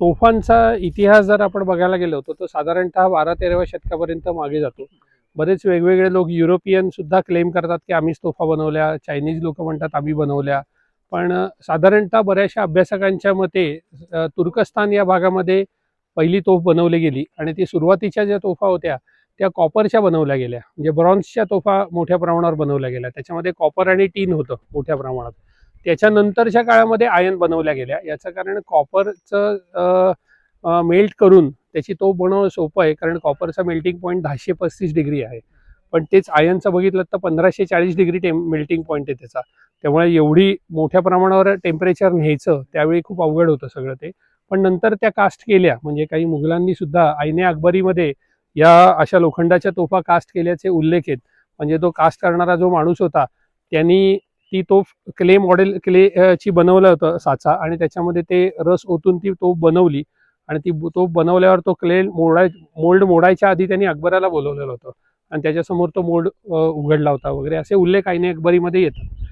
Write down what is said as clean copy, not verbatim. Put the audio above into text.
तोफांचा इतिहास जर आपण बघायला गेलो तर साधारणतः 12-13व्या शतकापर्यंत मागे जातो. बरेच वेगवेगळे लोक युरोपियन सुद्धा क्लेम करतात की आम्हीच तोफा बनवल्या, चायनीज लोक म्हणतात आम्ही बनवल्या. पण साधारणतः बऱ्याचशा अभ्यासकांच्या मते तुर्कस्तान या भागामध्ये पहिली तोफ बनवली गेली आणि ती सुरुवातीच्या ज्या तोफा होत्या त्या कॉपरच्या बनवल्या गेल्या, म्हणजे ब्रॉन्झच्या तोफा मोठ्या प्रमाणावर बनवल्या गेल्या. त्याच्यामध्ये कॉपर आणि टीन होतं मोठ्या प्रमाणात. त्याच्यानंतरच्या काळामध्ये आयन बनवल्या गेल्या. याचं कारण कॉपरचं मेल्ट करून त्याची तोफ बनवणं सोपं आहे, कारण कॉपरचा मेल्टिंग पॉईंट 1035 डिग्री आहे. पण तेच आयनचं बघितलं तर 1540 डिग्री मेल्टिंग पॉईंट आहे त्याचा. त्यामुळे एवढी मोठ्या प्रमाणावर टेम्परेचर न्यायचं त्यावेळी खूप अवघड होतं सगळं ते. पण नंतर त्या कास्ट केल्या, म्हणजे काही मुघलांनी सुद्धा आईने अकबरीमध्ये या अशा लोखंडाच्या तोफा कास्ट केल्याचे उल्लेख आहेत. म्हणजे तो कास्ट करणारा जो माणूस होता त्यांनी ती तोफ क्ले मॉडेल ची बनवलं होतं साचा, आणि त्याच्यामध्ये ते रस ओतून ती तोफ बनवली. आणि ती तोफ बनवल्यावर तो क्ले मोल्ड मोडायच्या आधी त्यांनी अकबराला बोलवलेलं होतं आणि त्याच्यासमोर तो मोल्ड उघडला होता वगैरे, असे उल्लेख आईने अकबरीमध्ये येतात.